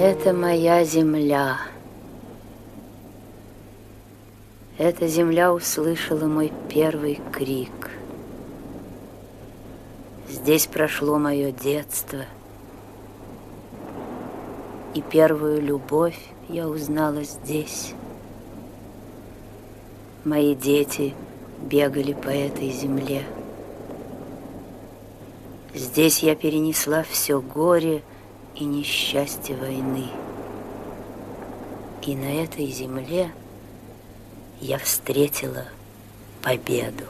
Это моя земля. Эта земля услышала мой первый крик. Здесь прошло мое детство, и первую любовь я узнала здесь. Мои дети бегали по этой земле. Здесь я перенесла все горе и несчастье войны. И на этой земле я встретила победу.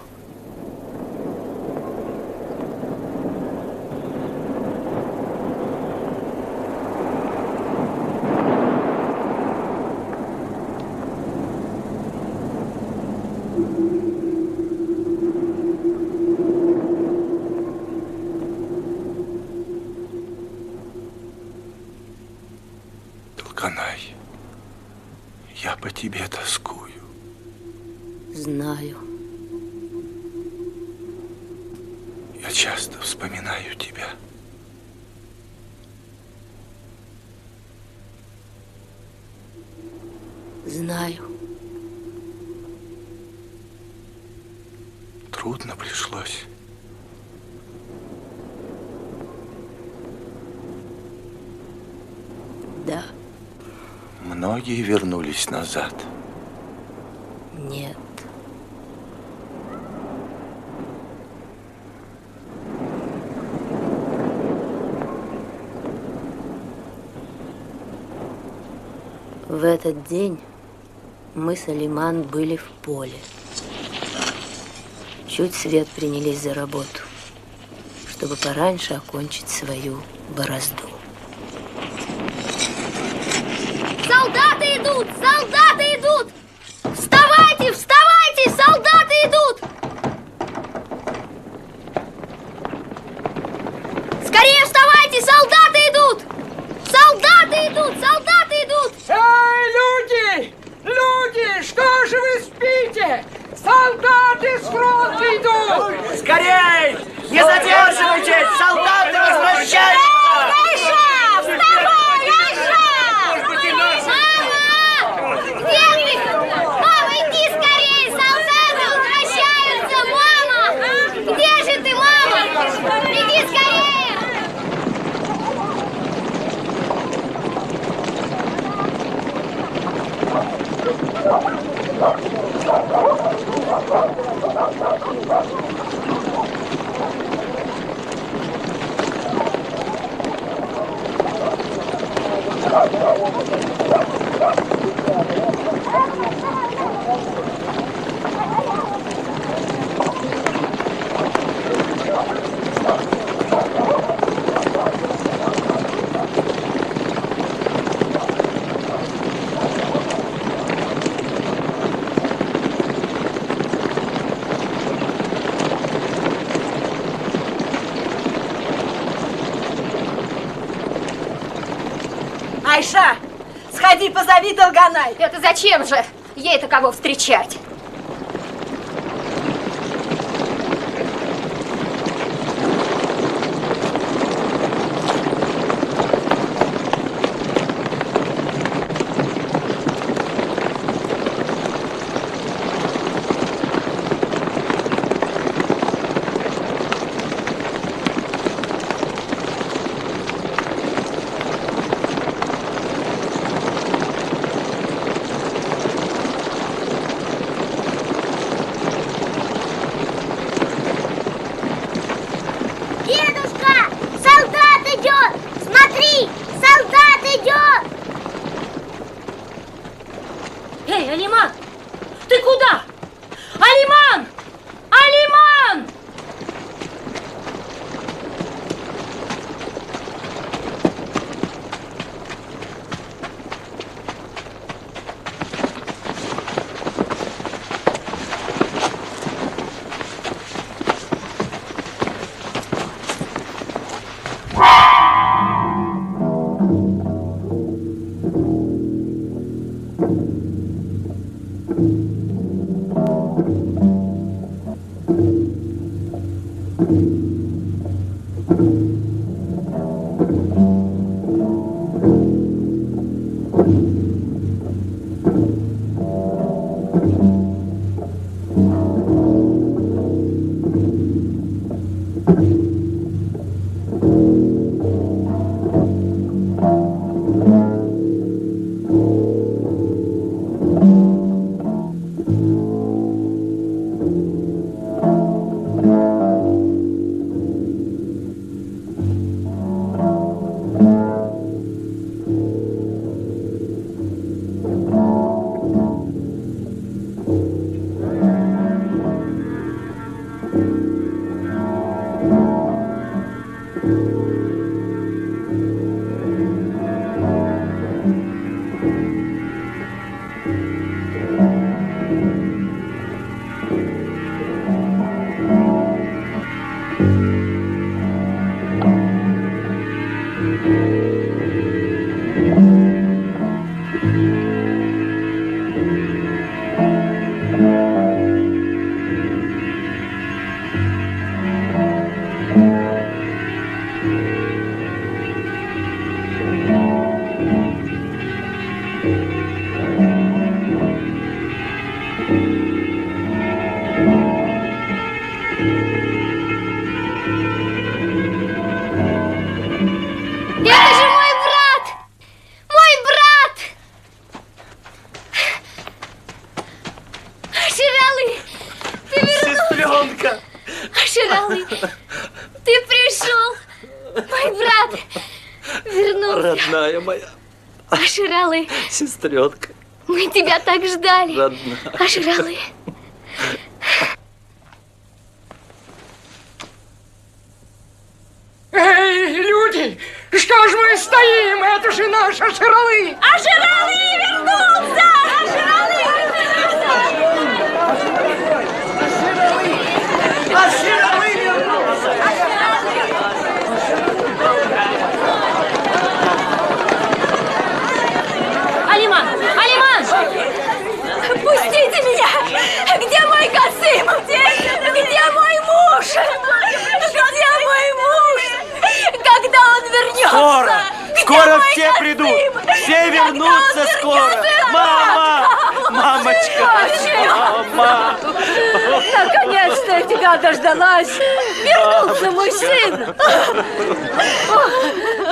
Толканай, я по тебе тоскую. Знаю. Я часто вспоминаю тебя. Знаю. Трудно пришлось. Да. Многие вернулись назад. Нет. В этот день мы с Алиман были в поле. Чуть свет принялись за работу, чтобы пораньше окончить свою борозду. Солдаты идут! Солдаты идут! Вставайте! Вставайте! Солдаты идут! Скорее вставайте! Солдаты идут! Солдаты идут! Солдаты идут! Эй, люди! Люди! Что же вы спите? Солдаты с фронта идут! Скорей! Не задерживайтесь! Солдаты возвращаются! Айша! Вставай, Айша! Мама! Где ты? Мама, иди скорее! Солдаты возвращаются! Мама! Где же ты, мама? Иди скорее! Айша, сходи, позови Долганай. Это зачем же? Ей-то кого встречать? Эй, Алиман! Ты куда? Алиман! Алиман! Это же мой брат! Мой брат! Ширалы, ты вернулся! Сестренка! Ширалы, ты пришел! Мой брат вернулся! Родная моя Ширалы, сестренка. мы тебя так ждали! Родная. Ширалы. Эй, люди, что ж мы стоим? Это же наши Ширалы! А Ширалы вернулся! А Ширалы А Ширалы вернулся! Алиман! Алиман! Пустите меня! Где мой Касым? Где мой муж? Где мой муж? Когда он вернется? Скоро! Где Скоро мой все Касым? придут! Все Когда вернутся он скоро! вернется? Мама! Мамочка! Мама! Наконец-то я тебя дождалась! Вернулся мой сын!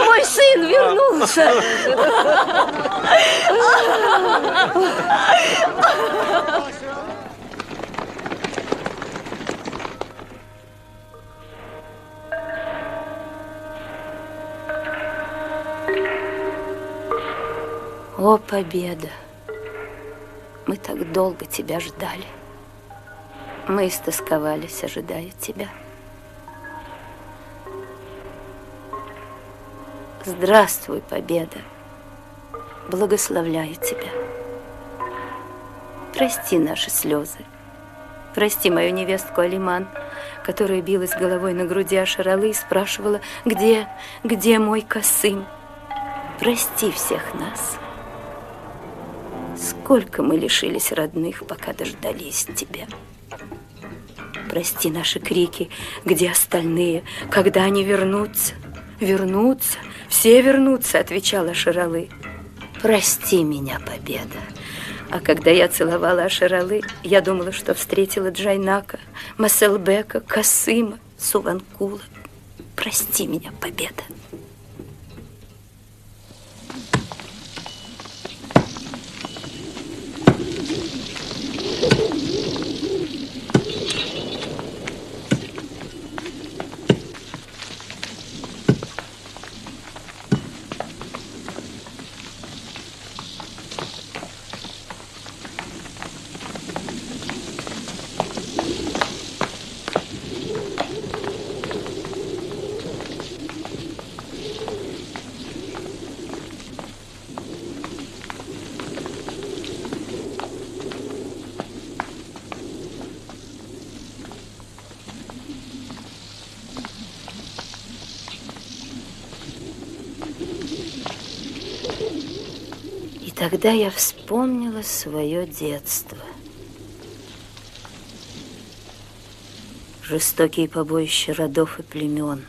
Мой сын вернулся! О, победа! Мы так долго тебя ждали. Мы истосковались, ожидая тебя. Здравствуй, победа! Благословляю тебя. Прости наши слезы. Прости мою невестку Алиман, которая билась головой на груди Аширалы и спрашивала, где мой Касым? Прости всех нас. Сколько мы лишились родных, пока дождались тебя. Прости наши крики, где остальные, когда они вернутся. Вернутся, все вернутся, отвечала Аширалы. Прости меня, победа. А когда я целовала Аширалы, я думала, что встретила Джайнака, Маселбека, Касыма, Суванкула. Прости меня, победа. Тогда я вспомнила свое детство. Жестокие побоища родов и племен.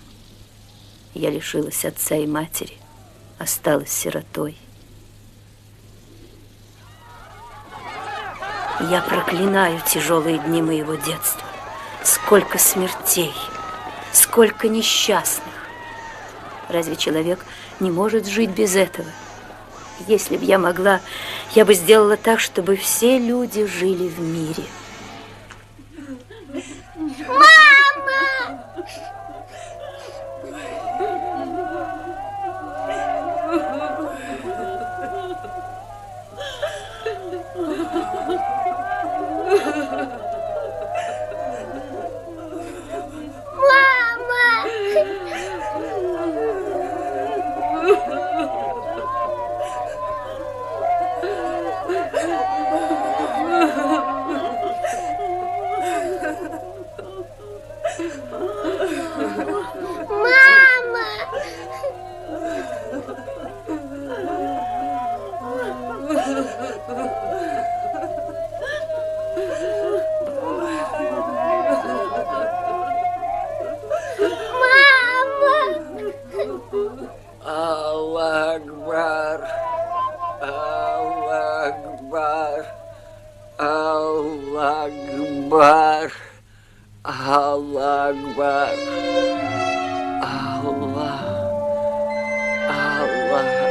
Я лишилась отца и матери, осталась сиротой. Я проклинаю тяжелые дни моего детства. Сколько смертей, сколько несчастных. Разве человек не может жить без этого? Если бы я могла, я бы сделала так, чтобы все люди жили в мире. Мама! Мама! Аллах Акбар. Аллах Акбар. Аллах Акбар. Аллах Акбар. Аллах. Аллах.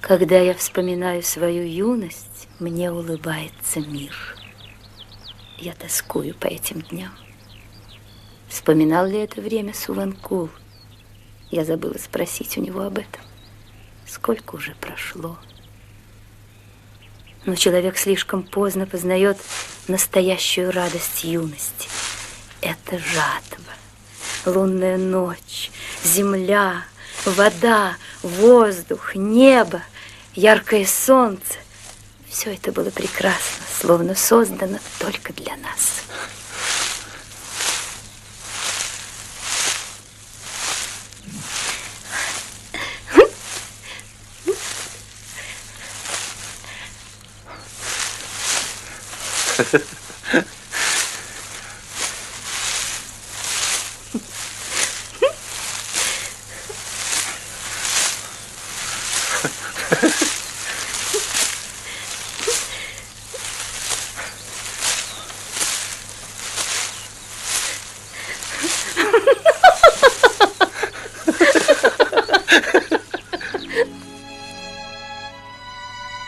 Когда я вспоминаю свою юность, мне улыбается мир. Я тоскую по этим дням. Вспоминал ли это время Суванкул? Я забыла спросить у него об этом. Сколько уже прошло? Но человек слишком поздно познает настоящую радость юности. Это жатва, лунная ночь, земля, вода, воздух, небо, яркое солнце. Все это было прекрасно, словно создано только для нас.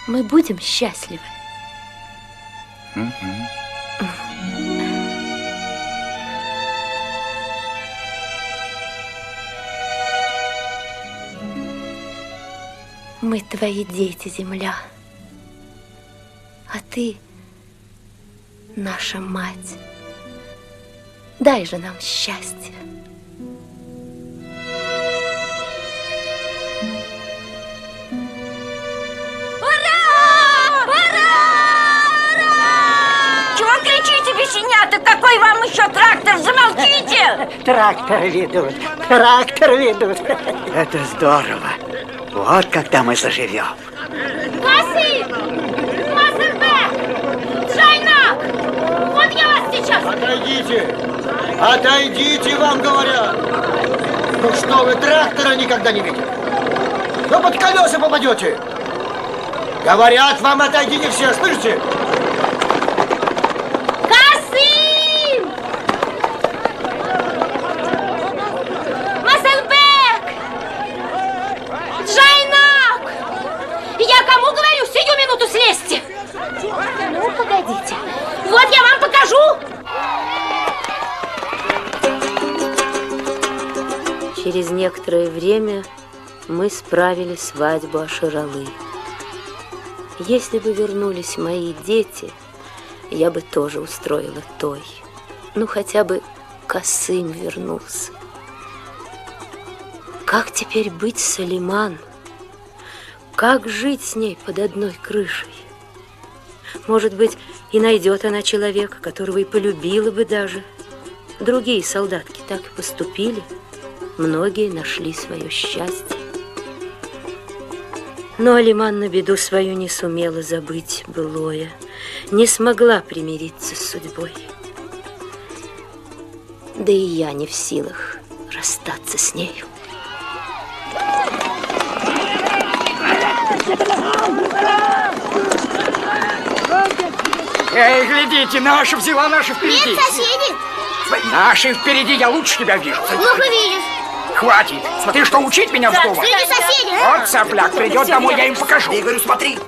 Мы будем счастливы. Мы твои дети, земля, а ты наша мать. Дай же нам счастье. Бесенята, какой вам еще трактор? Замолчите! Трактор ведут. Это здорово. Вот когда мы заживем. Касым! Масырбек! Жайнак! Вот я вас сейчас! Отойдите, вам говорят! Ну что вы, трактора никогда не видели? Ну под колеса попадете! Говорят вам, отойдите все, слышите? Слезьте! Ну, погодите. Вот я вам покажу. Через некоторое время мы справили свадьбу Аширалы. Если бы вернулись мои дети, я бы тоже устроила той. Ну, хотя бы Касым вернулся. Как теперь быть с Алиман? Как жить с ней под одной крышей? Может быть, и найдет она человека, которого и полюбила бы даже. Другие солдатки так и поступили. Многие нашли свое счастье. Но Алиман на беду свою не сумела забыть былое, не смогла примириться с судьбой. Да и я не в силах расстаться с нею. Эй, глядите, наша взяла, наша впереди. Нет, соседи. Наши впереди, я лучше тебя вижу. Плохо видишь. Хватит. Смотри, что учить меня вздумал. Впереди соседи. Вот сопляк придет домой, я им покажу. Я говорю, смотри.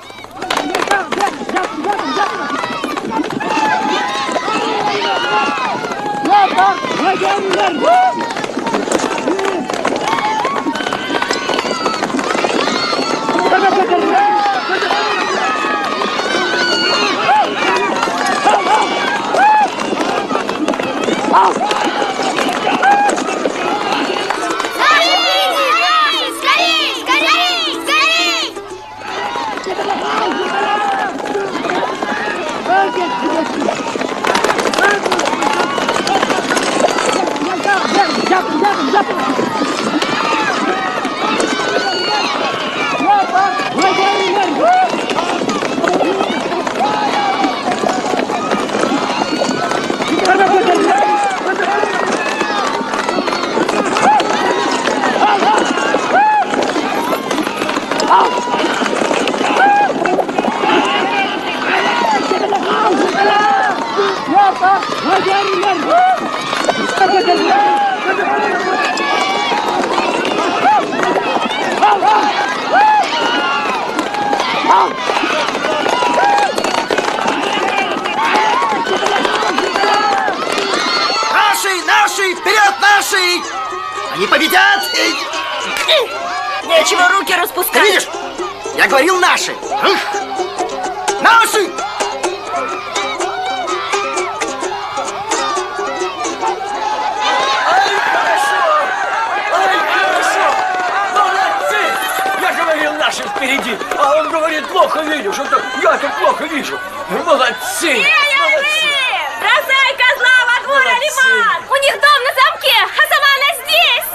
Скорей, скорей, скорей! Наши! Вперед, наши! Они победят! Нечего руки распускать. Ты видишь? Я говорил наши! Наши! Я говорил, наши впереди, а он говорит, плохо видишь. Я-то плохо вижу. Молодцы! Бросай козла во двор, Алиман! У них дом на замке, а сама она здесь!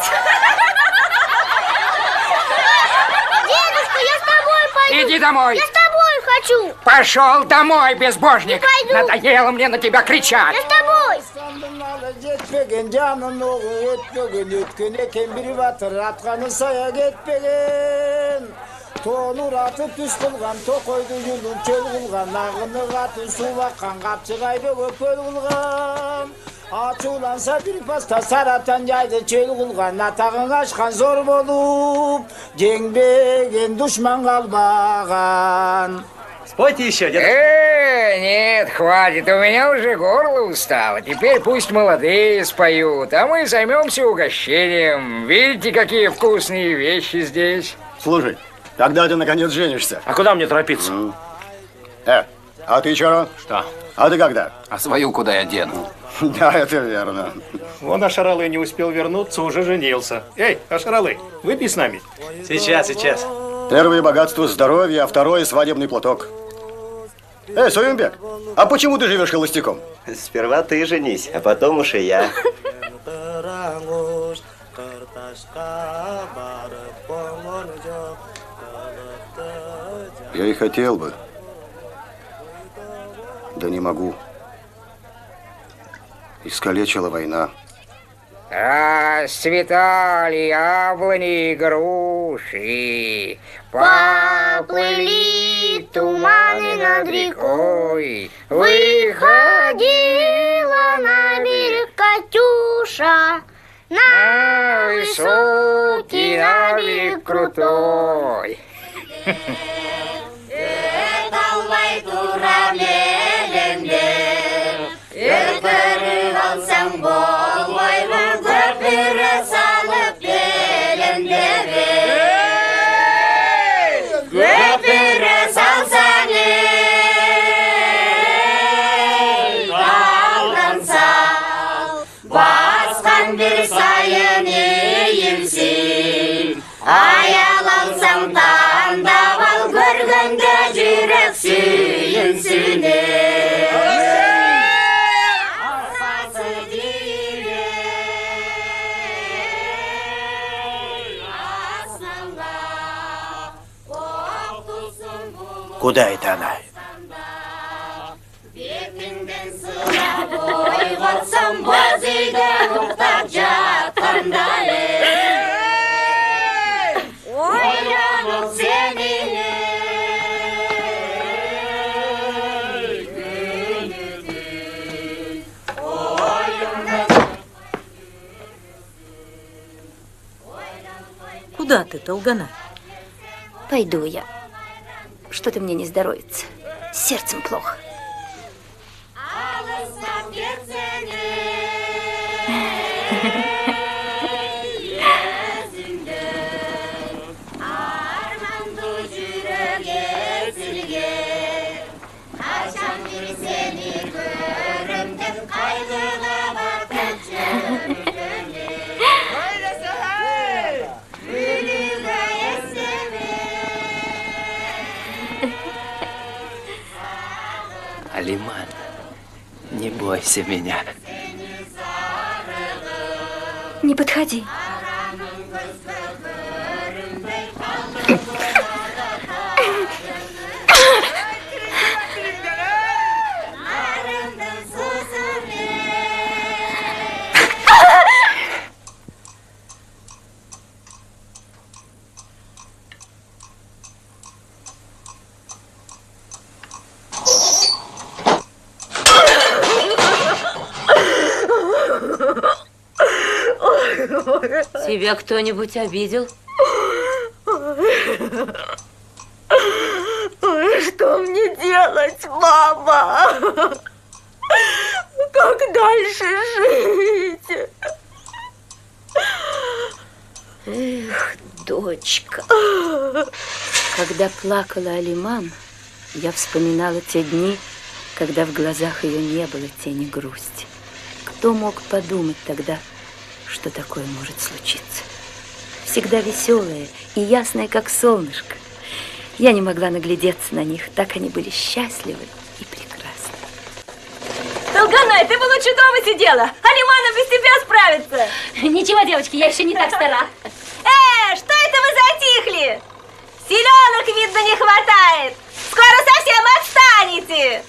Дедушка, я с тобой пойду. Иди домой. Я с тобой хочу. Пошел домой, безбожник. Не пойду. Надоело мне на тебя кричать. Я с тобой. Жетпеген жанын оғы өтпеген өткен екен бір батыр атқаны сая кетпеген тоны ұратып түс қылған тоқойды жүлін чөл қылған ағыны қатын су баққан қапшығай бөгіп көл қылған ачуланса бір баста саратан жайды чөл қылған атағың ашқан зор болып жеңбеген дұшман қалмаған. Спойте еще, дедушка. Нет, хватит, у меня уже горло устало. Теперь пусть молодые споют, а мы займемся угощением. Видите, какие вкусные вещи здесь? Слушай, когда ты наконец женишься? А куда мне торопиться? А ты чё? Что? А ты когда? А свою куда я дену? Да, это верно. Вон Ашаралы не успел вернуться, уже женился. Эй, Ашаралы, выпей с нами. Сейчас. Первое богатство – здоровье, а второе – свадебный платок. Эй, Союмбек, а почему ты живешь холостяком? Сперва ты женись, а потом уж и я. Я и хотел бы, да не могу. Искалечила война. Расцветали яблони и груши, Поплыли туманы над рекой, выходила на берег Катюша, на высокий, на берег крутой. Аялансаң таңдап ал, көргенде жүрек сүйінсіне. Куда это она? Куда ты, Толгана? Пойду я. Что-то мне не здоровится. С сердцем плохо. Алиман, не бойся меня. Не подходи. Тебя кто-нибудь обидел? Что мне делать, мама? Как дальше жить? Эх, дочка. Когда плакала Алиман, я вспоминала те дни, когда в глазах ее не было тени грусти. Кто мог подумать тогда, что такое может случиться? Всегда веселая и ясная, как солнышко. Я не могла наглядеться на них, так они были счастливы и прекрасны. Толгана, ты бы лучше дома сидела. Алимана без тебя справится. Ничего, девочки, я еще не так стара. Что это вы затихли? Селенок, видно, не хватает. Скоро совсем отстанете.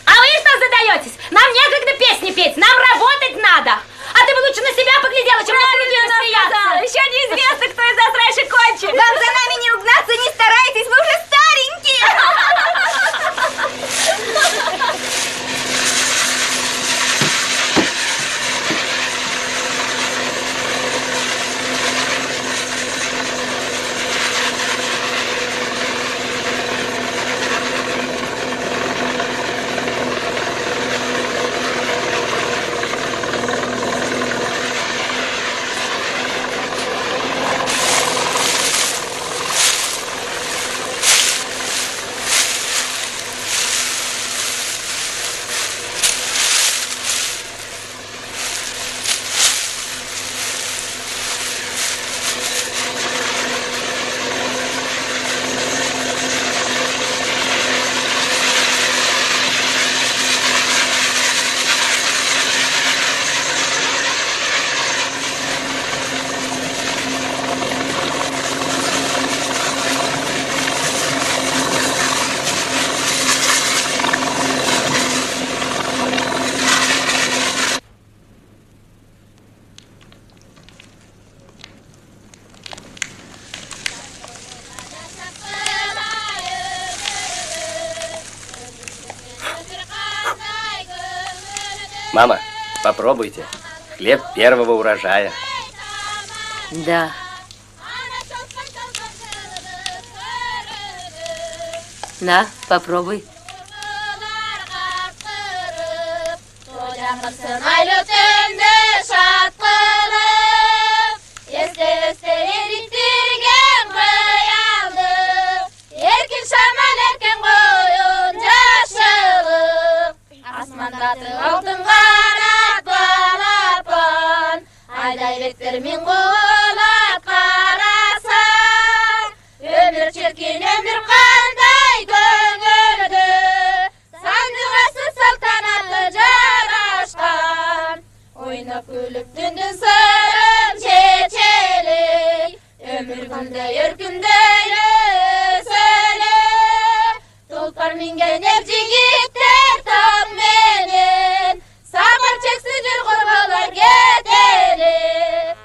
А вы что задаетесь? Нам некогда песни петь, нам работать надо. А ты бы лучше на себя поглядела, чем на других смеяться. Еще неизвестно, кто из нас раньше кончит. Вам за нами не угнаться, не старайтесь, вы уже старенькие. Мама, попробуйте. Хлеб первого урожая. Да. На, попробуй. mingen jigitler tam menen. Sabır çeksidir kurbalar gederim.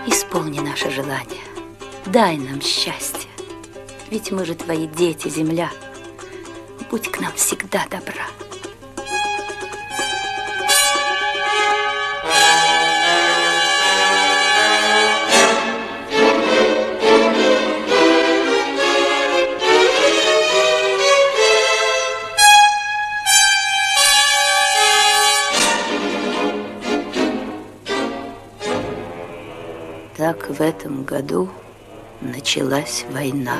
Исполни наше желание. Дай нам счастье. Ведь мы же твои дети, земля. Будь к нам всегда добра. Так в этом году началась война.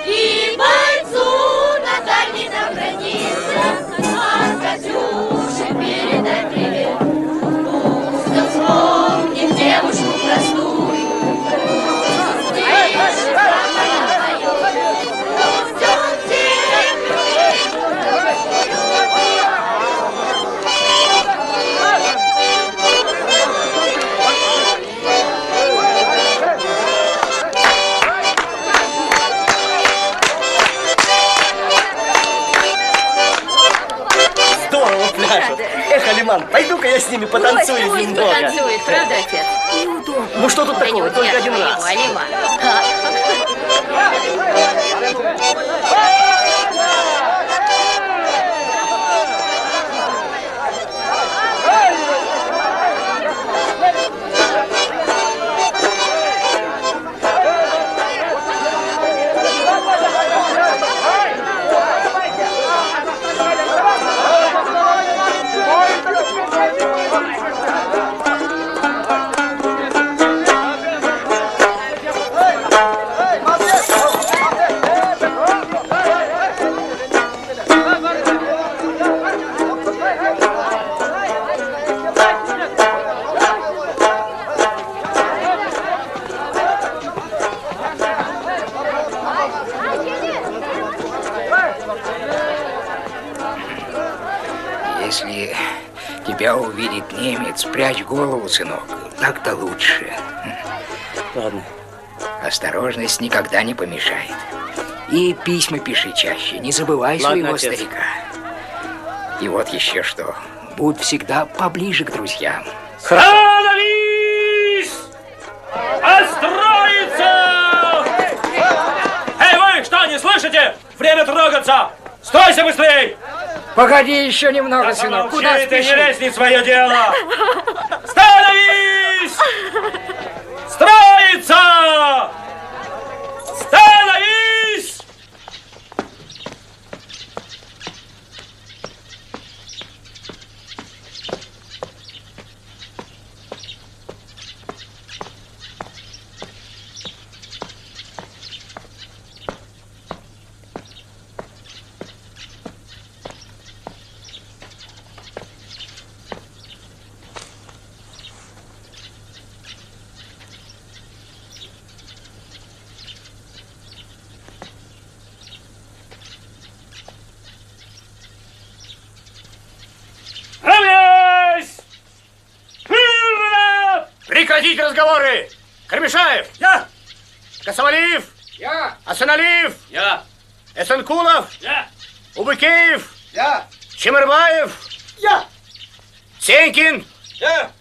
И бойцу на дальних границах от Катюши передай привет. Пусть вспомним девушку простую. Здесь же самая поет. Пусть он Здорово пляшут. Эх, Алиман, пойду-ка я с ними потанцую Пусть немного. потанцует, правда, отец? Неудобно. Ну что тут такого, только один раз. Если тебя увидит немец, прячь голову, сынок. Так-то лучше. Ладно. Осторожность никогда не помешает. И письма пиши чаще. Не забывай своего отец. старика. И вот еще что. Будь всегда поближе к друзьям. Становись! Отстроиться! Эй, вы что, не слышите? Время трогаться! Стойся быстрей! Погоди еще немного, сынок. Куда Помолчи, ты не спешишь? лезь не в свое дело! Становись! Строиться! Становись! Равняйсь! Прекратить разговоры! Кремешаев! Я! Косовалиев! Я! Асаналиев! Я! Эсенкулов! Я! Убыкеев! Я! Чемербаев! Я! Сенькин! Я!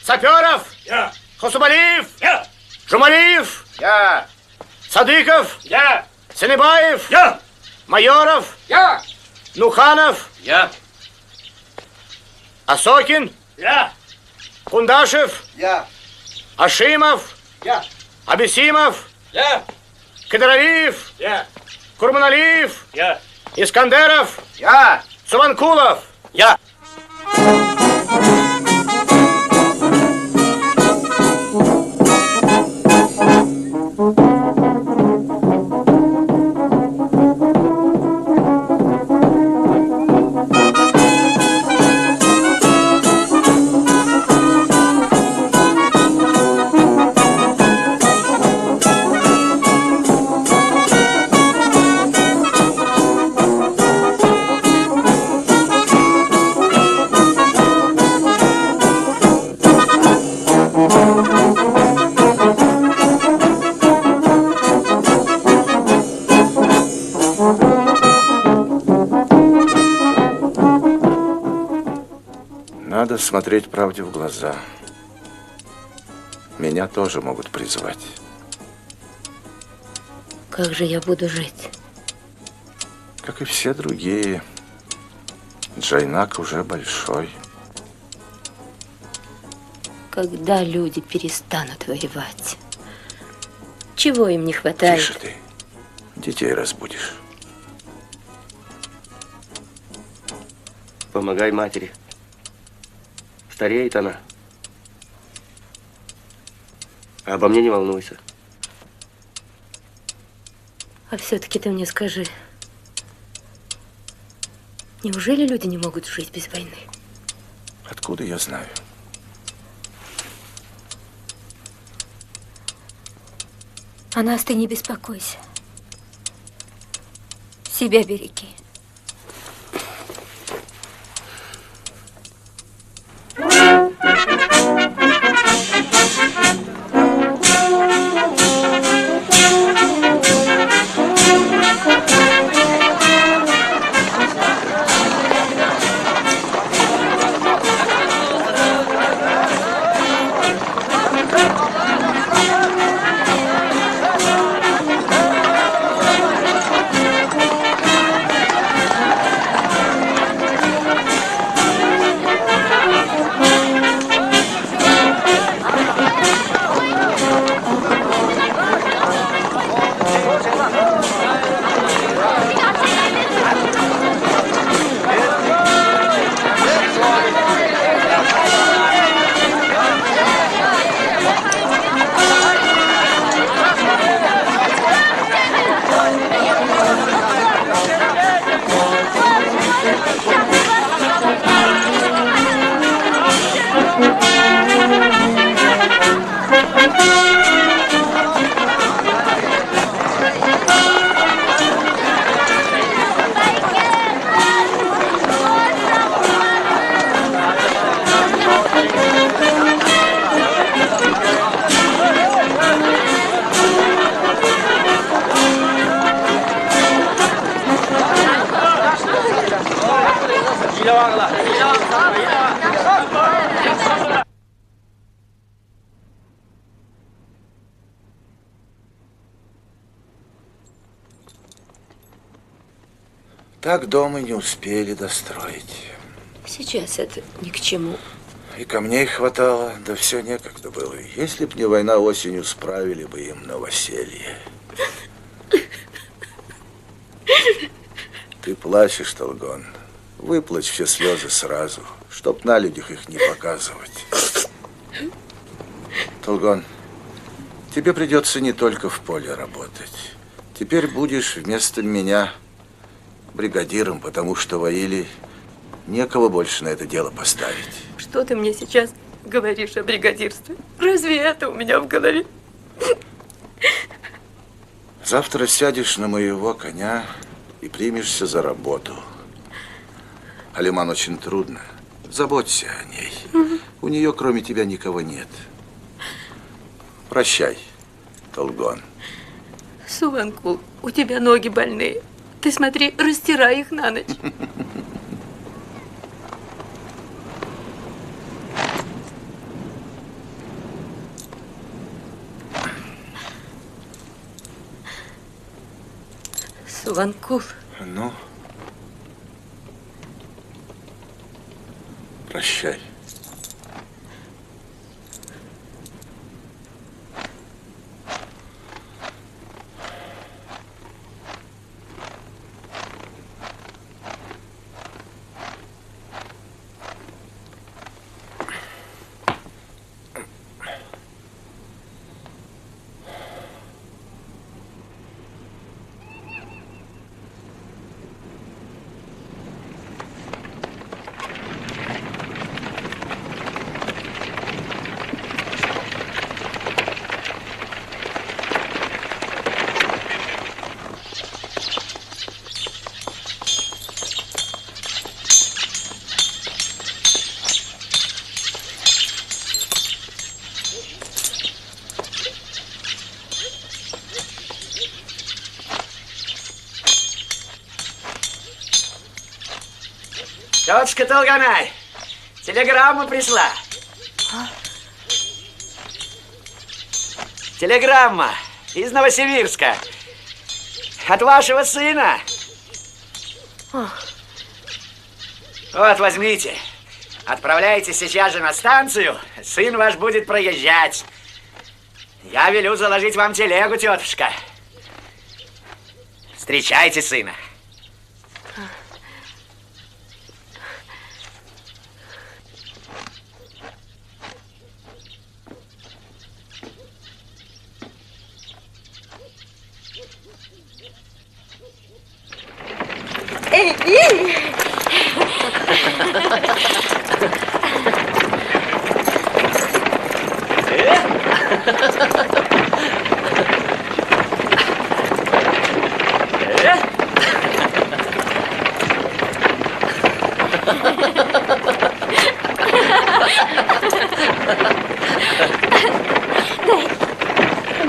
Саперов! Я! Хусубалиев! Я! Жумалиев! Я! Садыков! Я! Ценебаев! Я! Майоров! Я! Нуханов! Я! Осокин! Я! Кундашев! Я! Ашимов! Я! Абисимов! Я! Кадровиев! Я! Курманалиев! Я! Искандеров! Я! Суванкулов! Я! Надо смотреть правде в глаза. Меня тоже могут призвать. Как же я буду жить? Как и все другие. Джайнак уже большой. Когда люди перестанут воевать? Чего им не хватает? Тише ты. Детей разбудишь. Помогай матери. Стареет она. А обо мне не волнуйся. А все-таки ты мне скажи, неужели люди не могут жить без войны? Откуда я знаю? О нас ты не беспокойся. Себя береги. Так дом и не успели достроить. Сейчас это ни к чему. И камней хватало, да все некогда было. Если б не война, осенью справили бы им новоселье. Ты плачешь, Толгон. Выплачь все слезы сразу, чтоб на людях их не показывать. Толгон, тебе придется не только в поле работать. Теперь будешь вместо меня бригадиром, потому что в Аиле некого больше на это дело поставить. Что ты мне сейчас говоришь о бригадирстве? Разве это у меня в голове? Завтра сядешь на моего коня и примешься за работу. Алиман очень трудно. Заботься о ней. У нее, кроме тебя, никого нет. Прощай, Толгон. Суванкул, у тебя ноги больные. Ты смотри, растирай их на ночь. Ванкув. Ну, прощай. Тетушка Толганай, телеграмма пришла. Телеграмма из Новосибирска. От вашего сына. Вот, возьмите. Отправляйтесь сейчас же на станцию. Сын ваш будет проезжать. Я велю заложить вам телегу, тетушка. Встречайте сына.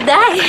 Дай.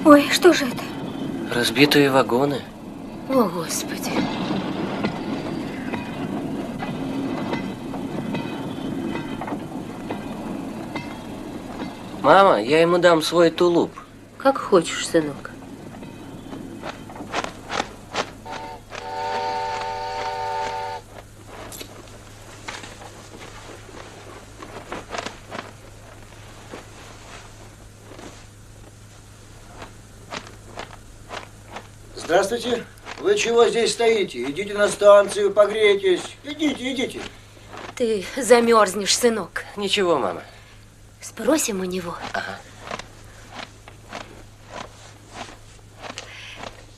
Ой, что же это? Разбитые вагоны. О, Господи. Мама, я ему дам свой тулуп. Как хочешь, сынок. Здравствуйте. Вы чего здесь стоите? Идите на станцию, погрейтесь. Идите, идите. Ты замерзнешь, сынок. Ничего, мама. Спросим у него. Ага.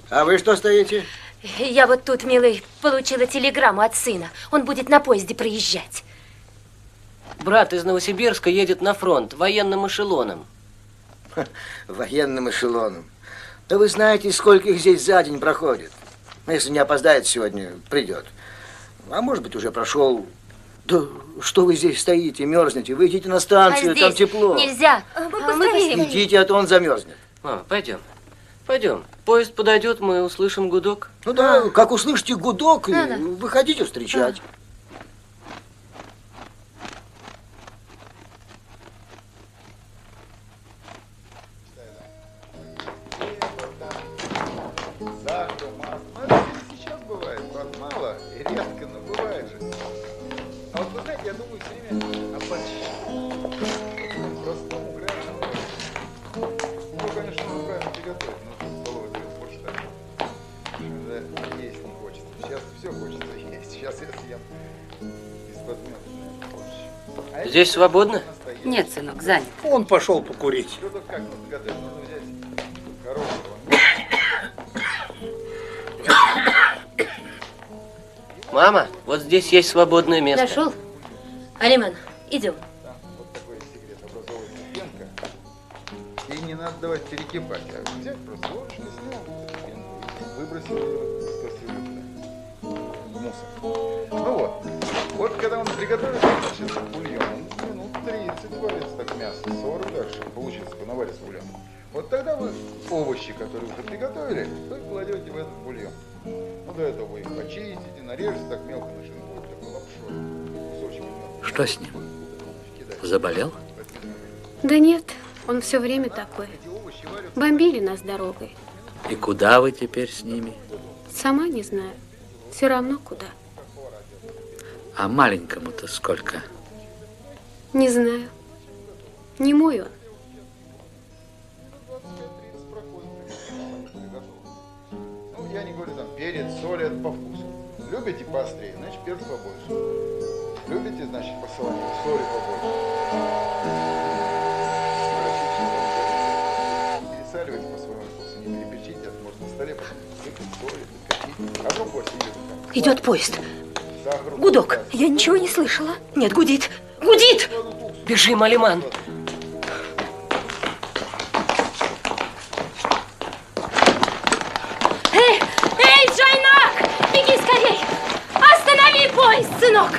А вы что стоите? Я вот тут, милый, получила телеграмму от сына. Он будет на поезде проезжать. Брат из Новосибирска едет на фронт военным эшелоном. Военным эшелоном. Да вы знаете, сколько их здесь за день проходит. Если не опоздает сегодня, придет. А может быть, уже прошел. Да что вы здесь стоите, мерзнете? Вы идите на станцию, там тепло. Нельзя. Идите, а то он замерзнет. Мама, пойдем. Пойдем. Поезд подойдет, мы услышим гудок. Ну да, как услышите гудок, выходите встречать. Просто, конечно, Здесь свободно? Нет, сынок, занят. Он пошел покурить. Мама, вот здесь есть свободное место. Нашел? Алиман, идем. И не надо давать перекипать, а взять просто ложечку, снял пенку и выбросил ее, спросил в мусор. Ну вот когда он приготовится, значит, бульон, минут 30 варится так мясо, 40 дальше получится, наварится бульон. Вот тогда вы овощи, которые уже приготовили, вы кладете в этот бульон. Ну, до этого вы их почистите, нарежете так мелко нашинкуете, такой лапшой, кусочек мелко. Что с ним? Заболел? Да нет, он все время такой. Бомбили нас дорогой. И куда вы теперь с ними? Сама не знаю. Все равно куда. А маленькому-то сколько? Не знаю. Не мой он. Ну, я не говорю там перец, соль, это по вкусу. Любите поострее, значит перец побольше. Любите, значит, посолонее, соли побольше. Пересаливайте по своему вкусу, не перепечите, это можно на столе потом сыпать, соли, перекатить. А вдруг у вас не любит? Идет поезд. Гудок. Я ничего не слышала. Нет, гудит. Гудит! Бежим, Алиман. Эй, Джайнак! Беги скорей! Останови поезд, сынок!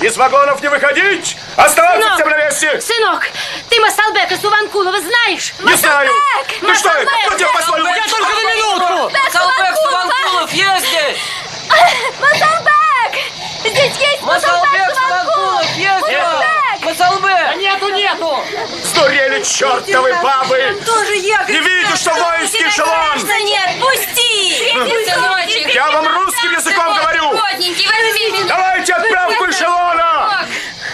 Из вагонов не выходить! Оставаться всем на месте! Сынок, ты Масалбека Суванкулова знаешь? Не знаю! Ты что это? Кто тебе позволил? Я только на минутку! Масалбек Суванкулов есть здесь! Масалбек! Здесь есть Масалбек Суванкулов есть здесь! Масалбек! Нету! Сдурели чертовы бабы! Тоже ехать! Не видите, что воинский эшелон? Нет, пусти! Я вам русским языком говорю! Родненький, возьми меня! Давайте отправку эшелона!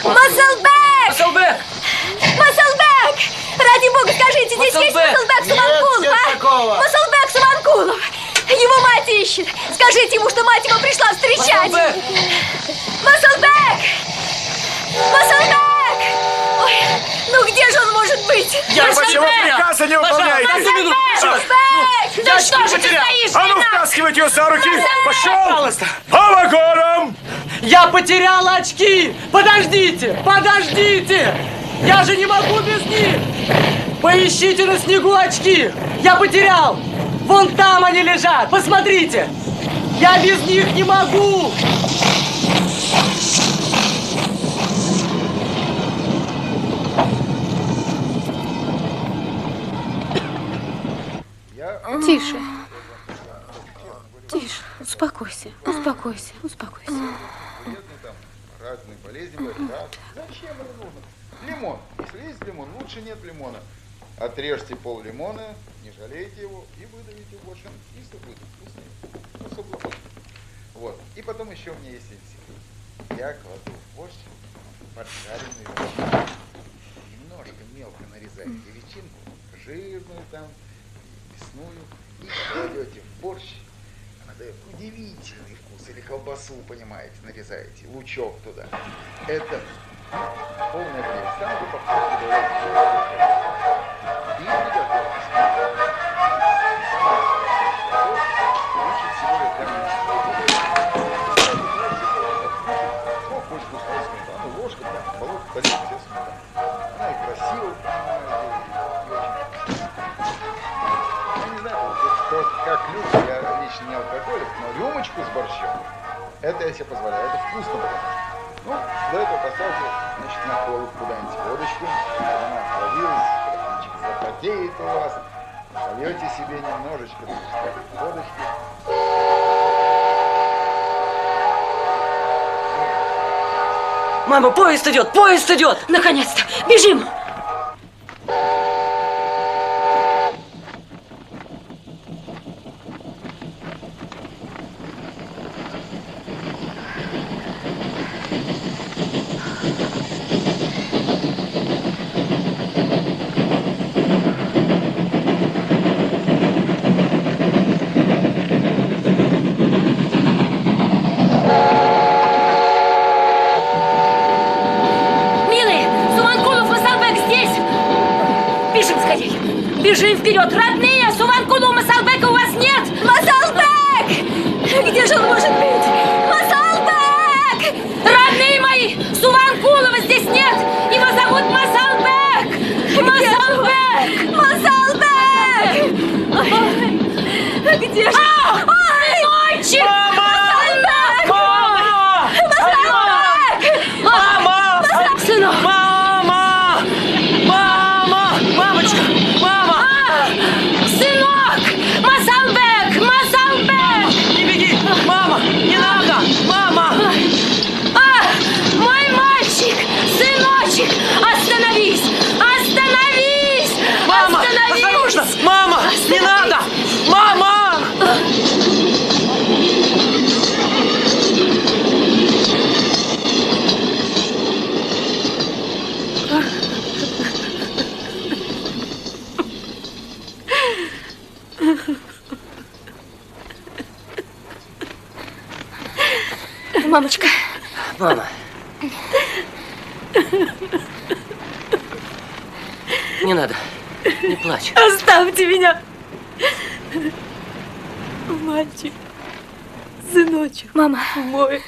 Масалбек! Масалбек! Масалбек! Ради бога, скажите, здесь есть Масалбек Суванкулов, а? Масалбек Суванкулов! Его мать ищет! Скажите ему, что мать его пришла встречать! Масалбек! Масалбек! Ой, ну где же он может быть? Почему приказа не выполняете? Масалбек! Да что же ты стоишь? А ну втаскивайте ее за руки! Пошел! По вагонам! Я потерял очки! Подождите! Подождите! Я же не могу без них! Поищите на снегу очки! Я потерял! Вон там они лежат! Посмотрите! Я без них не могу! Тише. Тише. Успокойся. Успокойся. Успокойся. Разные болезни бывают. Зачем это нужно? Лимон. Если есть лимон, лучше нет лимона. Отрежьте пол лимона, не жалейте его и выдавите в борщ. Кисло будет вкуснее. Вот. И потом еще у меня есть секрет. Я кладу в борщ поджаренную ветчину. Немножко мелко нарезаете ветчинку, жирную там, мясную, и кладете в борщ. Она дает удивительный вкус. Или колбасу, понимаете, нарезаете, лучок туда. Это полная прелесть. Там вы по вкусу добавляете. И приготовьтесь. Лучше всего ну, хоть густой сметану, ложка, там, полок, тарелка, все сметана. Она и красиво, и очень вкусно. Я не знаю, кто как любит, я лично не алкоголик, но рюмочку с борщом, это я себе позволяю, это вкусно потому что. Ну, до этого поставьте, значит, на холод куда-нибудь водочку, она охладилась, красавчик запотеет у вас, нальете себе немножечко водочки. Мама, поезд идет! Поезд идет! Наконец-то! Бежим! вперед! Родные! Суванкулу, Масалбека у вас нет? Масалбек! Где же он может быть? Масалбек! Родные мои! Суванкулова здесь нет! Его зовут Масалбек! Масалбек! Масалбек! Где же? Сыночек! Мама! Мама! Сынок! Мама! Мама! Мамочка! Мама! Сынок! Масалбек! Масалбек! Не беги! Мама! Не надо! Мама! Мой мальчик! Сыночек! Остановись! Остановись! Мама! Остановись! Осторожно! Мама! Не надо! Мама! Мамочка. Мама. Не надо. Не плачь. Оставьте меня. Мальчик. Сыночек. Мама. Мой.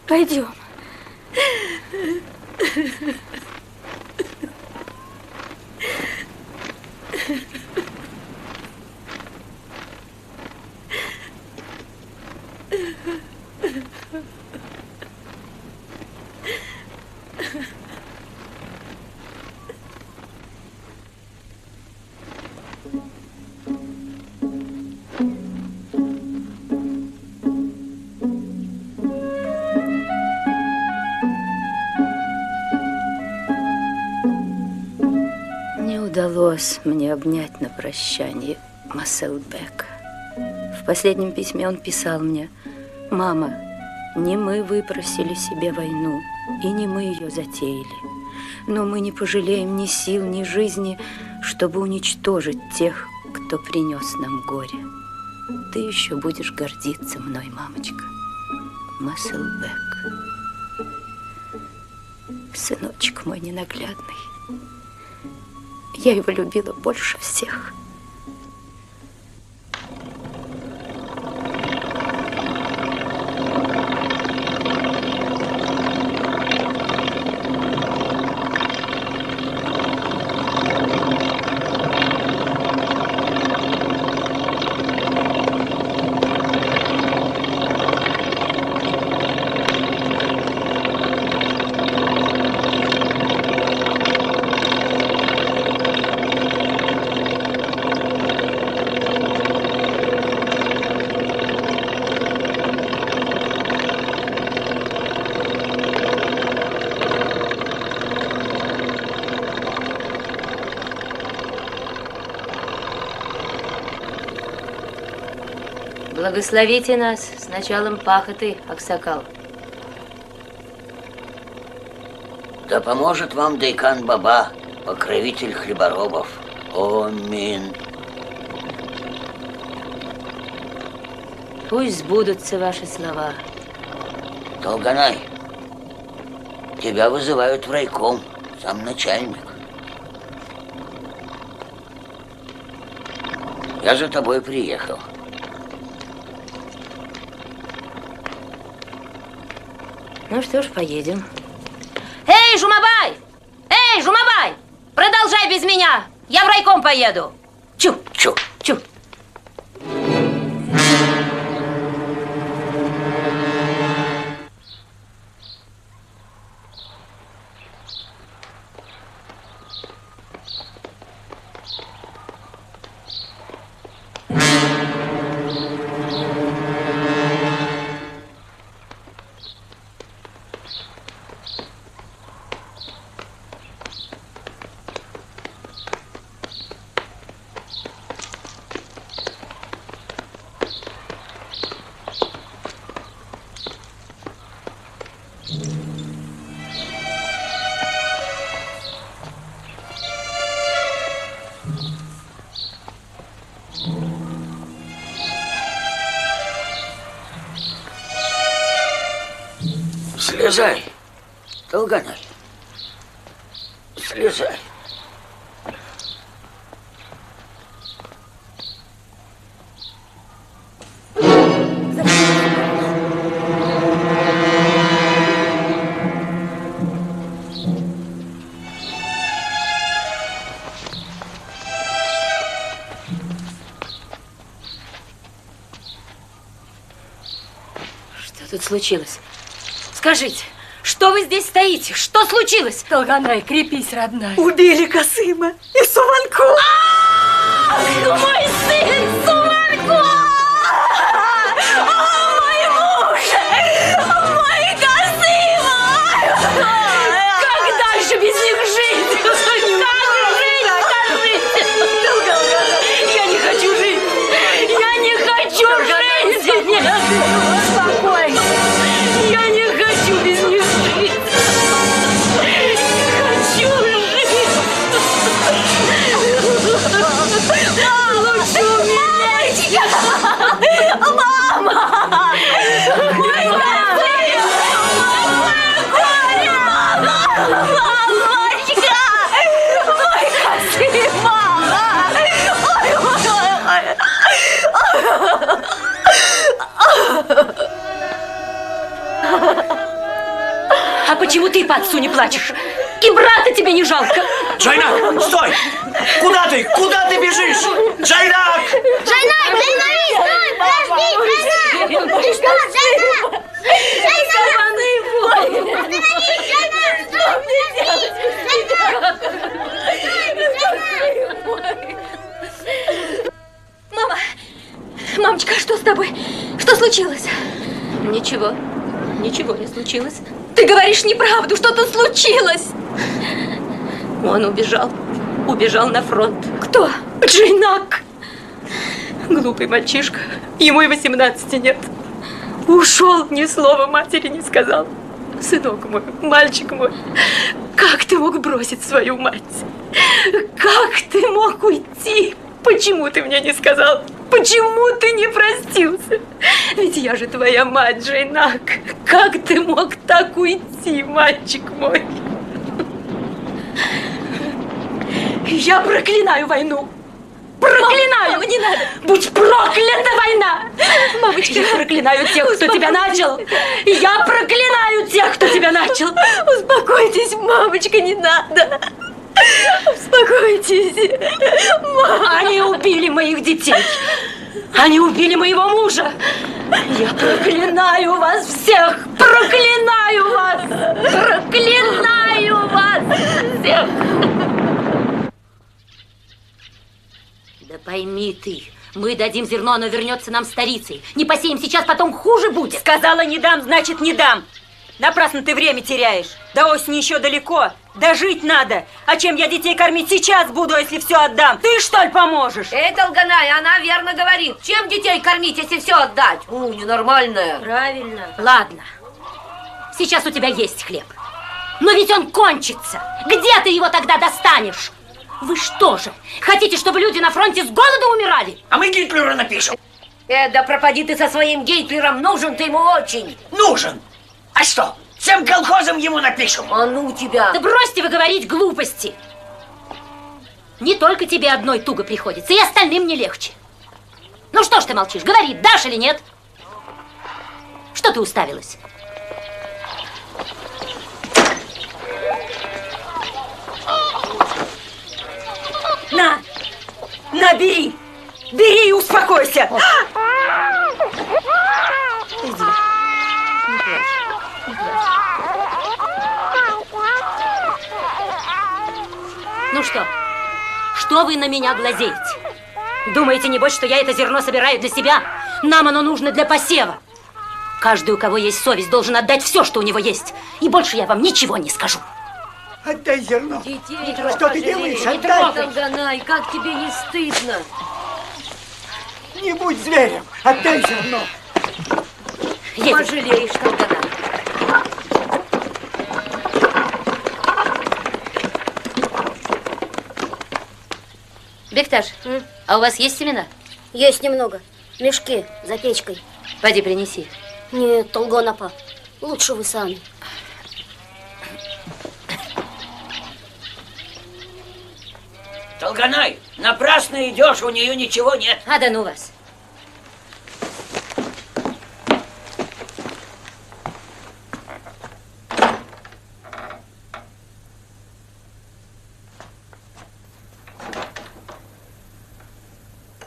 Пойдем. Не удалось мне обнять на прощание Масалбека. В последнем письме он писал мне: «Мама, не мы выпросили себе войну, и не мы ее затеяли, но мы не пожалеем ни сил, ни жизни, чтобы уничтожить тех, кто принес нам горе. Ты еще будешь гордиться мной, мамочка. Масалбек, сыночек мой ненаглядный. Я его любила больше всех». Благословите нас с началом пахоты, Аксакал. Да поможет вам Дейкан Баба, покровитель хлеборобов. Аминь. Пусть сбудутся ваши слова. Долганай, тебя вызывают в райком, сам начальник. Я за тобой приехал. Ну что ж, поедем. Эй, Жумабай! Эй, Жумабай! Продолжай без меня! Я в райком поеду! Чу! Чу! Чу! Слезай, Долганай. Слезай. тут случилось? Скажите, что вы здесь стоите? Что случилось? Толганай, крепись, родная. Убили Касыма и Суванку. Мой сын, Суванку! Мой муж! Мой Касыма! Как дальше без них жить? Как жить? Я не хочу жить! Я не хочу жить! Нет, успокойся! Я не хочу без них жить! Не хочу жить! Лучше умереть! Мама! Мой мамочка! Мой Касым, мама! А почему ты по отцу не плачешь? И брата тебе не жалко? Джайнак, стой! Куда ты? Куда ты бежишь? Джайнак! Джайнак, стой! Подожди, Джайнак! Ты что, Джайнак? Мама! Мамочка, что с тобой? Что случилось? Ничего. Ничего не случилось. Ты говоришь неправду. Что-то случилось. Он убежал. Убежал на фронт. Кто? Джайнак. Глупый мальчишка. Ему и 18 нет. Ушел, ни слова матери не сказал. Сынок мой, мальчик мой, как ты мог бросить свою мать? Как ты мог уйти? Почему ты мне не сказал? Почему ты не простился? Ведь я же твоя мать, Джайнак. Как ты мог так уйти, мальчик мой? Я проклинаю войну. Проклинаю! Мама, не надо! Будь проклята война! Мамочка! Я проклинаю тех, кто тебя начал! Я проклинаю тех, кто тебя начал! Успокойтесь, мамочка, не надо! Успокойтесь! Мама. Они убили моих детей! Они убили моего мужа! Я проклинаю вас всех! Проклинаю вас! Проклинаю вас всех! Да пойми ты, мы дадим зерно, оно вернется нам старицей. Не посеем сейчас, потом хуже будет. Сказала не дам, значит не дам. Напрасно ты время теряешь. До осени еще далеко. Дожить надо. А чем я детей кормить сейчас буду, если все отдам? Ты, что ли, поможешь? Эй, Толганай, она верно говорит. Чем детей кормить, если все отдать? Ненормальная. Правильно. Ладно. Сейчас у тебя есть хлеб. Но ведь он кончится. Где ты его тогда достанешь? Вы что же, хотите, чтобы люди на фронте с голоду умирали? А мы Гитлера напишем. Да пропади ты со своим Гитлером, нужен ты ему очень. Нужен. А что, всем колхозам ему напишем? А ну тебя. Да бросьте вы говорить глупости. Не только тебе одной туго приходится, и остальным не легче. Ну что ж ты молчишь, говори, дашь или нет? Что ты уставилась? На, бери. Бери и успокойся. Иди. Не плачь. Не плачь. Ну что? Что вы на меня глазеете? Думаете, небось, что я это зерно собираю для себя? Нам оно нужно для посева. Каждый, у кого есть совесть, должен отдать все, что у него есть. И больше я вам ничего не скажу. Отдай зерно. Детей, что ты делаешь? Не Отдай. трогай, Толганай, как тебе не стыдно? Не будь зверем. Отдай зерно. Едем. Пожалеешь, Толганай. Бекташ, а у вас есть семена? Есть немного. Мешки за печкой. Пойди принеси. Нет, Толганапа. Лучше вы сами. Толганай, напрасно идешь, у нее ничего нет. А да ну вас.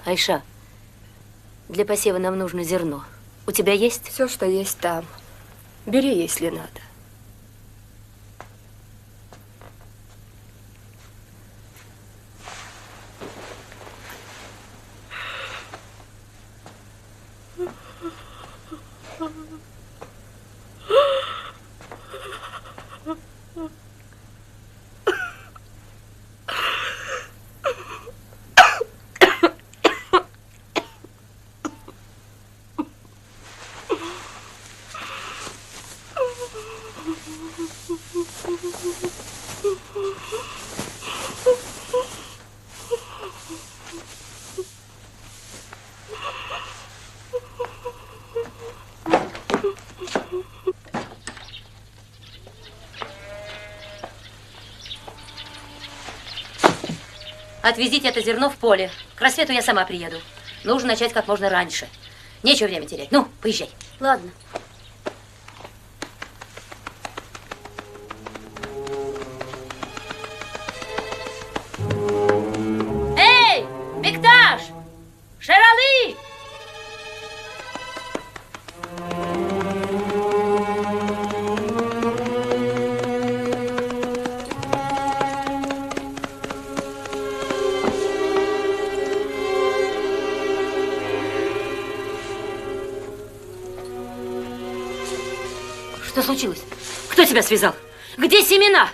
Айша, для посева нам нужно зерно. У тебя есть? Все, что есть там. Бери, если надо. Отвезите это зерно в поле. К рассвету я сама приеду. Нужно начать как можно раньше. Нечего время терять. Ну, поезжай. Ладно. Эй, Бекташ! Шералы! Что случилось? Кто тебя связал? Где семена?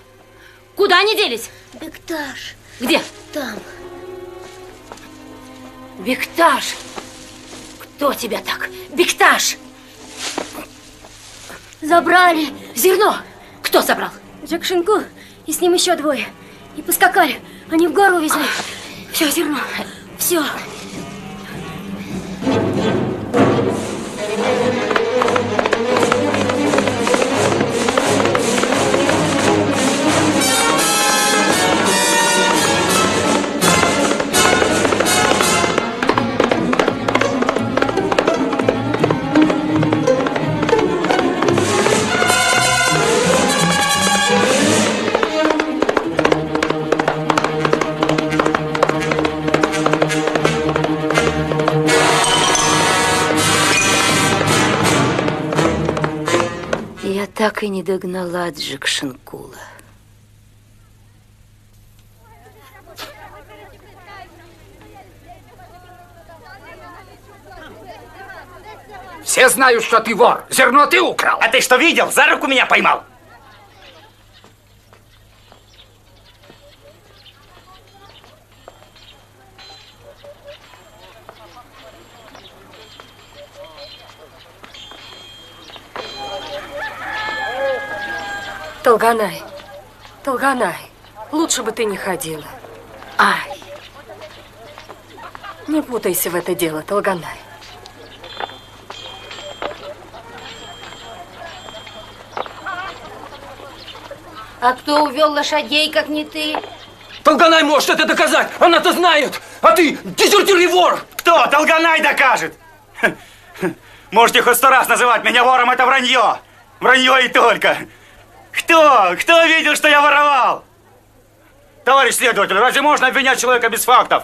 Куда они делись? Бекташ. Где? Там. Бекташ! Кто тебя так? Бекташ! Забрали. Зерно! Кто забрал? Джекшинкул и с ним еще двое. И поскакали. Они в гору везли. Все зерно. Все. Я так и не догнала Джекшинкула. Все знают, что ты вор. Зерно ты украл. А ты что видел? За руку меня поймал. Толганай, Толганай, лучше бы ты не ходила. Ай! Не путайся в это дело, Толганай. А кто увел лошадей, как не ты? Толганай может это доказать! Она-то знает! А ты дезертир и вор! Кто? Толганай докажет! Можете хоть 100 раз называть меня вором, это вранье! Вранье и только! Кто? Кто видел, что я воровал? Товарищ следователь, разве можно обвинять человека без фактов?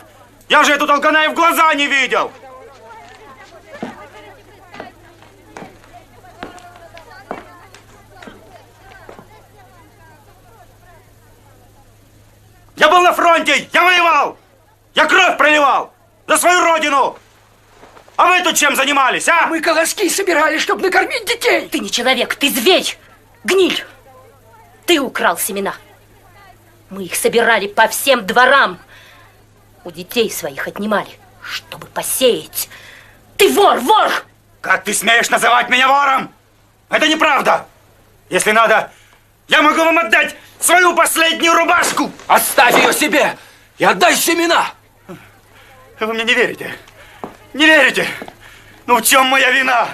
Я же эту Толганая в глаза не видел! Я был на фронте! Я воевал! Я кровь проливал! За свою родину! А вы тут чем занимались, а? Мы колоски собирали, чтобы накормить детей! Ты не человек, ты зверь! Гниль! Ты украл семена. Мы их собирали по всем дворам. У детей своих отнимали, чтобы посеять. Ты вор, вор! Как ты смеешь называть меня вором? Это неправда! Если надо, я могу вам отдать свою последнюю рубашку! Оставь ее себе и отдай семена! Вы мне не верите? Не верите? Ну в чем моя вина?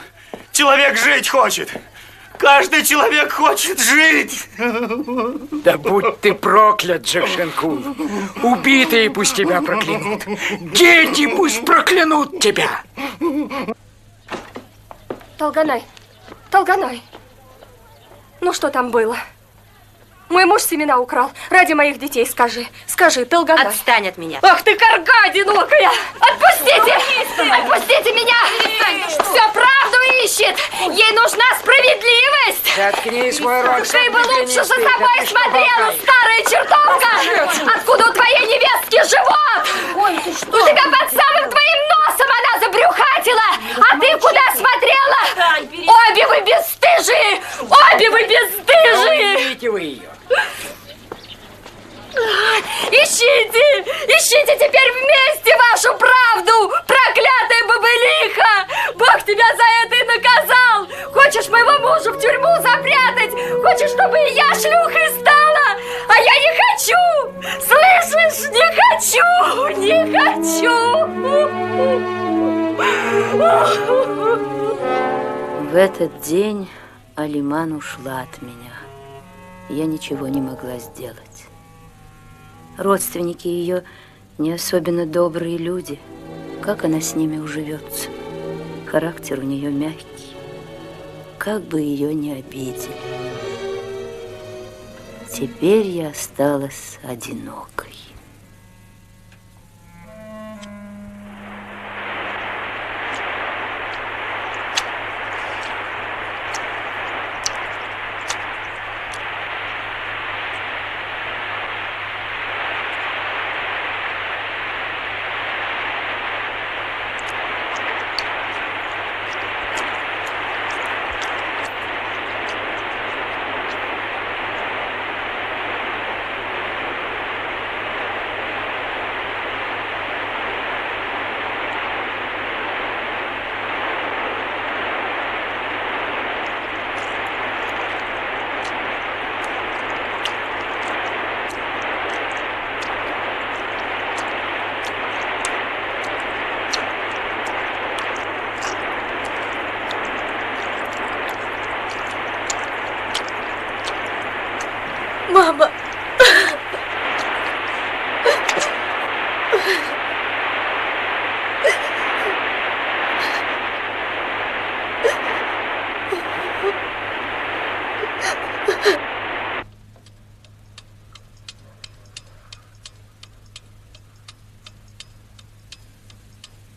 Человек жить хочет. Каждый человек хочет жить. Да будь ты проклят, Джекшинкул. Убитые пусть тебя проклянут. Дети пусть проклянут тебя. Толганай, Толганай. Ну что там было? Мой муж семена украл. Ради моих детей скажи. Скажи, Толганай. Отстань от меня. Ах ты, карга одинокая! Отпустите! Отпустите меня! Все правду Ей нужна справедливость! Заткни свой рот. Ты бы лучше за собой смотрела, старая чертовка! Откуда у твоей невестки живот? Ой, ты что? У тебя под самым твоим носом она забрюхатила! А ты куда смотрела? Обе вы бесстыжие! Обе вы бесстыжие! Уберите вы ее. Ищите! Ищите теперь вместе вашу правду! Проклятая бабылиха! Бог тебя за это и наказал! Хочешь моего мужа в тюрьму запрятать? Хочешь, чтобы и я шлюхой стала? А я не хочу! Слышишь? Не хочу! В этот день Алиман ушла от меня. Я ничего не могла сделать. Родственники ее не особенно добрые люди. Как она с ними уживется? Характер у нее мягкий. Как бы ее не обидели. Теперь я осталась одинокой. Мама!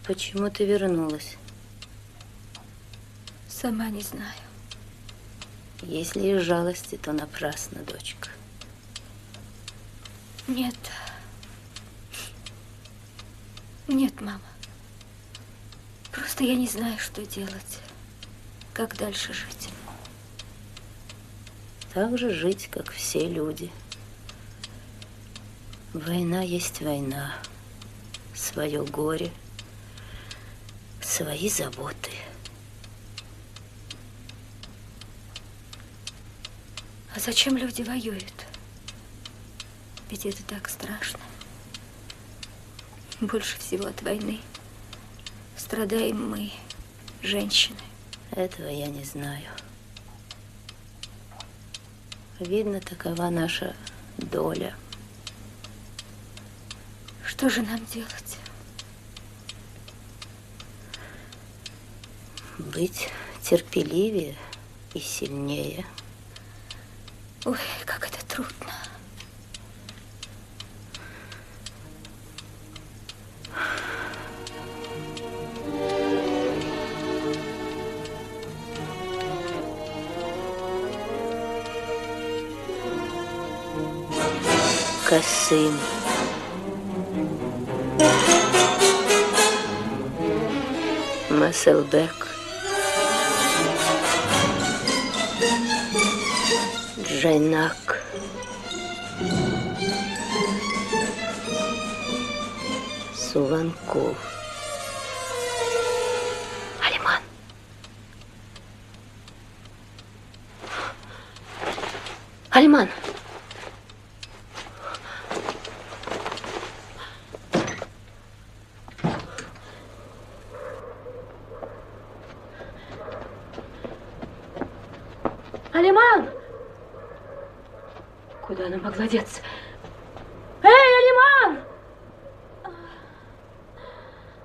Почему ты вернулась? Сама не знаю. Если из жалости, то напрасно, дочка. Нет. Нет, мама. Просто я не знаю, что делать. Как дальше жить. Так же жить, как все люди. Война есть война. Свое горе, свои заботы. А зачем люди воюют? Ведь это так страшно. Больше всего от войны страдаем мы, женщины. Этого я не знаю. Видно, такова наша доля. Что же нам делать? Быть терпеливее и сильнее. Ой, как это трудно. Касым. Маселбек. Джайнак. Суванкул. Алиман. Алиман. Алиман! Куда она могла деться? Эй, Алиман!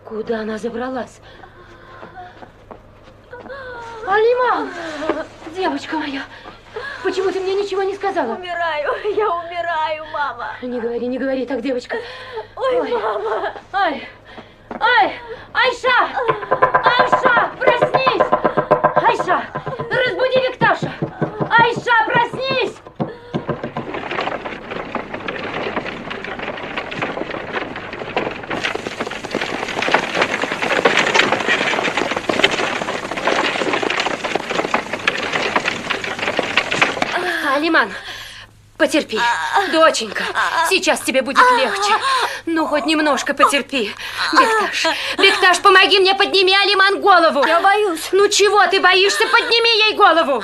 Куда она забралась? Алиман! Девочка моя, почему ты мне ничего не сказала? Умираю, я умираю, мама. Не говори так, девочка. Ой, мама. Ай, ай, Айша! Айша, проснись! Айша! Алиман, потерпи. Доченька, сейчас тебе будет легче. Ну, хоть немножко потерпи. Бекташ, Бекташ, помоги мне, подними Алиман голову. Я боюсь. Ну, чего ты боишься? Подними ей голову.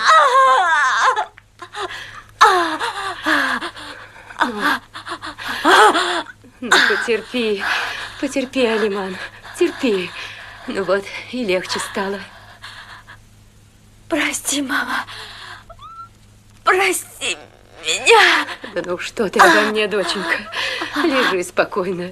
Ну, потерпи, потерпи, Алиман, терпи. Ну вот, и легче стало. Прости, мама. Прости меня. Да ну что ты обо мне, доченька? Лежи спокойно.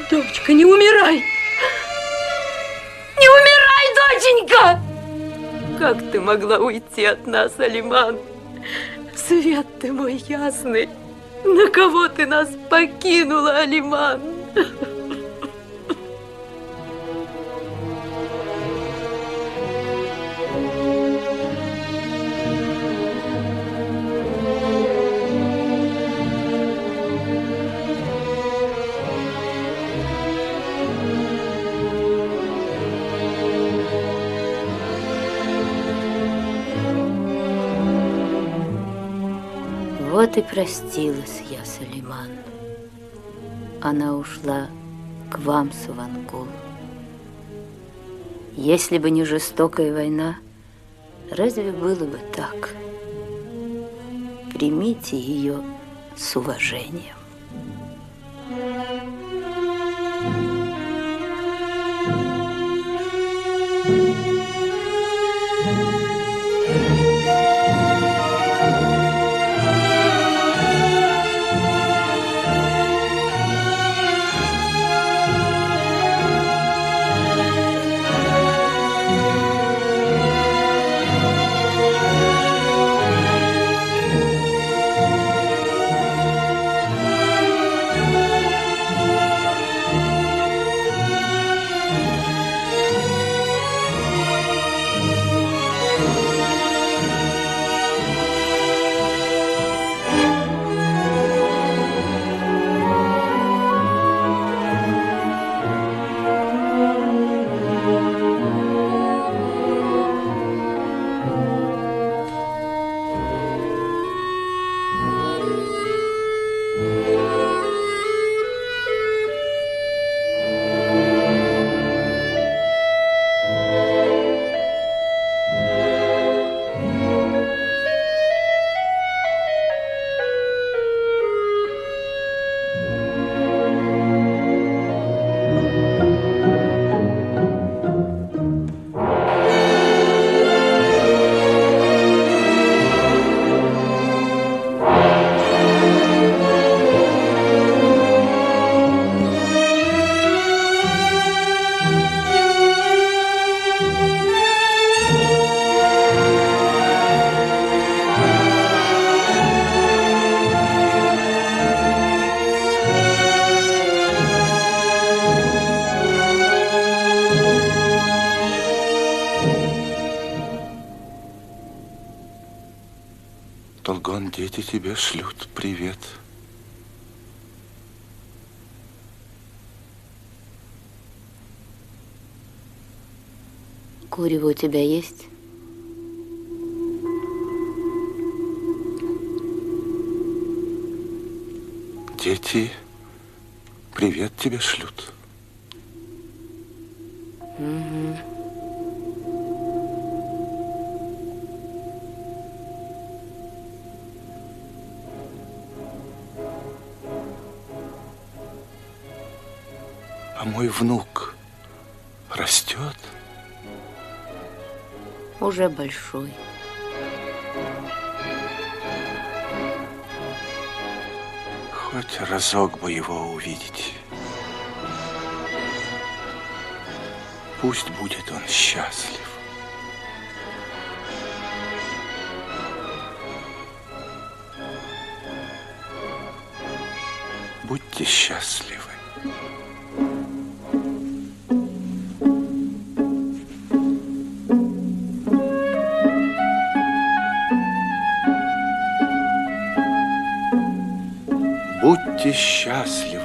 Дочка, не умирай! Не умирай, доченька! Как ты могла уйти от нас, Алиман? Свет ты мой ясный! На кого ты нас покинула, Алиман? Вот и простилась я с Алиман. Она ушла к вам, Суванкул. Если бы не жестокая война, разве было бы так? Примите ее с уважением. Толгон, дети тебе шлют привет. Курево у тебя есть? Дети привет тебе шлют. Угу. А мой внук растет? Уже большой. Хоть разок бы его увидеть. Пусть будет он счастлив. Будьте счастливы. Будьте счастливы.